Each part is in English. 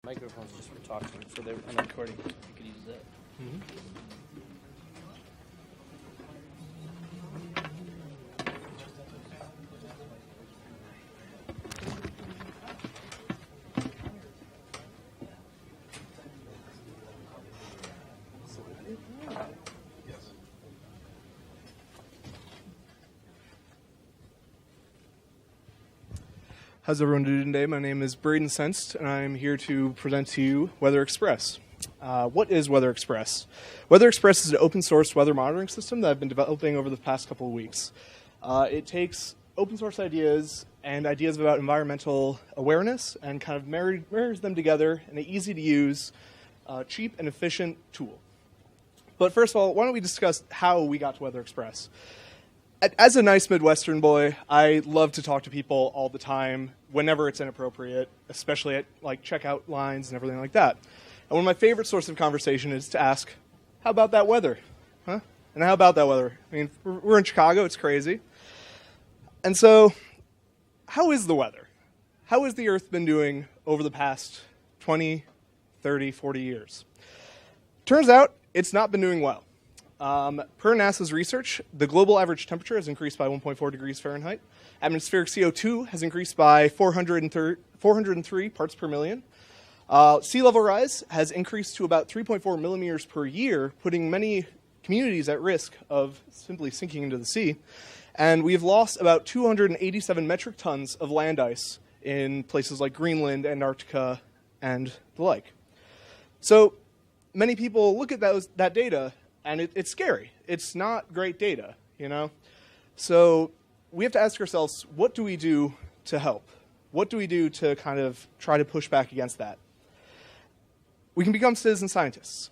Microphone's just for talking, so they're on the recording. You could use that. How's everyone doing today? My name is Braden Senst, and I'm here to present to you Weather Express. What is Weather Express? Weather Express is an open source weather monitoring system that I've been developing over the past couple of weeks. It takes open source ideas and ideas about environmental awareness and kind of marries them together in an easy to use, cheap and efficient tool. But first of all, why don't we discuss how we got to Weather Express? As a nice Midwestern boy, I love to talk to people all the time, whenever it's inappropriate, especially at like checkout lines and everything like that. And one of my favorite sources of conversation is to ask, how about that weather? Huh? And how about that weather? I mean, we're in Chicago, it's crazy. And so, how is the weather? How has the Earth been doing over the past 20, 30, 40 years? Turns out, it's not been doing well. Per NASA's research, the global average temperature has increased by 1.4 degrees Fahrenheit. Atmospheric CO2 has increased by 403 parts per million. Sea level rise has increased to about 3.4 millimeters per year, putting many communities at risk of simply sinking into the sea. And we've lost about 287 metric tons of land ice in places like Greenland, Antarctica, and the like. So many people look at that data and it's scary. It's not great data, you know? So we have to ask ourselves, what do we do to help? What do we do to kind of try to push back against that? We can become citizen scientists.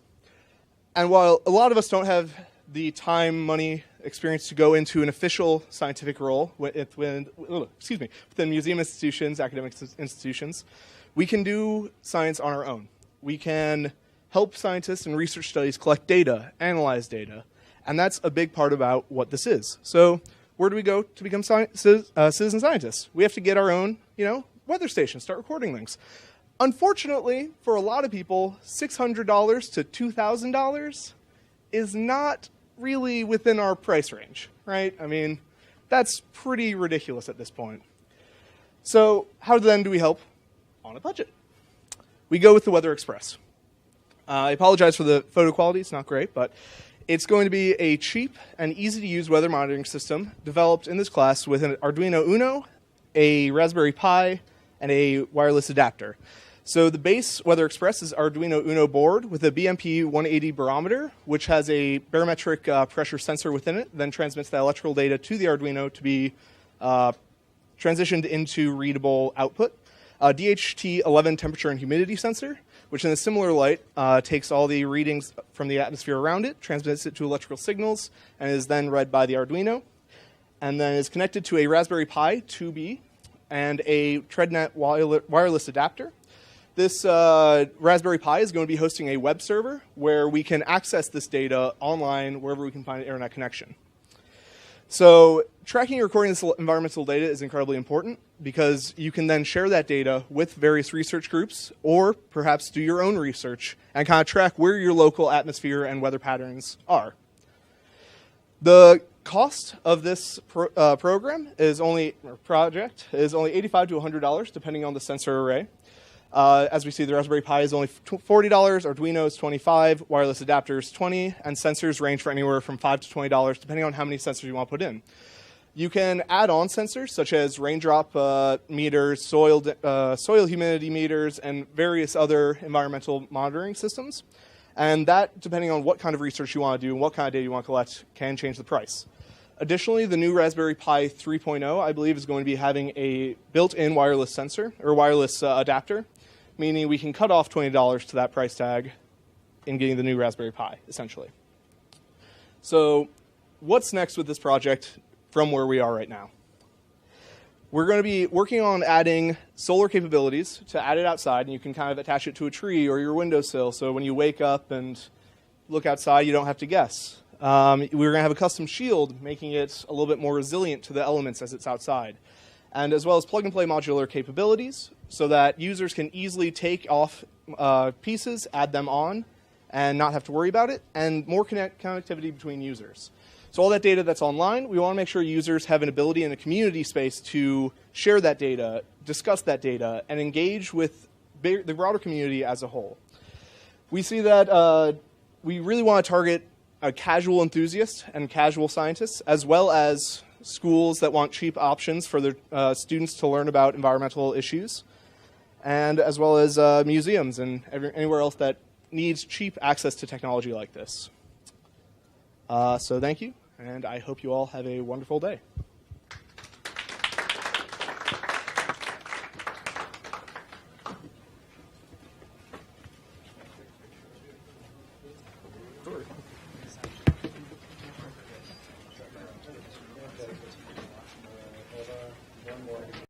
And while a lot of us don't have the time, money, experience to go into an official scientific role within museum institutions, academic institutions, we can do science on our own. We can help scientists and research studies collect data, analyze data, and that's a big part about what this is. So where do we go to become citizen scientists? We have to get our own, weather station, start recording things. Unfortunately, for a lot of people, $600 to $2,000 is not really within our price range, right? I mean, that's pretty ridiculous at this point. So how then do we help on a budget? We go with the Weather Express. I apologize for the photo quality, it's not great, but it's going to be a cheap and easy-to-use weather monitoring system developed in this class with an Arduino UNO, a Raspberry Pi, and a wireless adapter. So the base Weather Express is Arduino UNO board with a BMP 180 barometer, which has a barometric pressure sensor within it, then transmits the electrical data to the Arduino to be transitioned into readable output. DHT11 temperature and humidity sensor, which in a similar light takes all the readings from the atmosphere around it, transmits it to electrical signals, and is then read by the Arduino, and then is connected to a Raspberry Pi 2B and a TreadNet wireless adapter. This Raspberry Pi is going to be hosting a web server where we can access this data online wherever we can find an internet connection. So tracking and recording this environmental data is incredibly important because you can then share that data with various research groups or perhaps do your own research and kind of track where your local atmosphere and weather patterns are. The cost of this project is only $85 to $100 depending on the sensor array. As we see, the Raspberry Pi is only $40, Arduino is $25, wireless adapter is $20, and sensors range for anywhere from $5 to $20 depending on how many sensors you want to put in. You can add on sensors such as raindrop meters, soil humidity meters, and various other environmental monitoring systems. And that, depending on what kind of research you want to do and what kind of data you want to collect, can change the price. Additionally, the new Raspberry Pi 3.0, I believe, is going to be having a built-in wireless sensor or wireless adapter, meaning we can cut off $20 to that price tag in getting the new Raspberry Pi, essentially. So what's next with this project from where we are right now? We're going to be working on adding solar capabilities to add it outside, and you can kind of attach it to a tree or your windowsill, so when you wake up and look outside, you don't have to guess. We're going to have a custom shield, making it a little bit more resilient to the elements as it's outside. and as well as plug-and-play modular capabilities so that users can easily take off pieces, add them on, and not have to worry about it, and more connectivity between users. So all that data that's online, we want to make sure users have an ability in a community space to share that data, discuss that data, and engage with the broader community as a whole. We see that we really want to target a casual enthusiast and casual scientists, as well as schools that want cheap options for their students to learn about environmental issues, and as well as museums and anywhere else that needs cheap access to technology like this. So thank you, and I hope you all have a wonderful day. One more.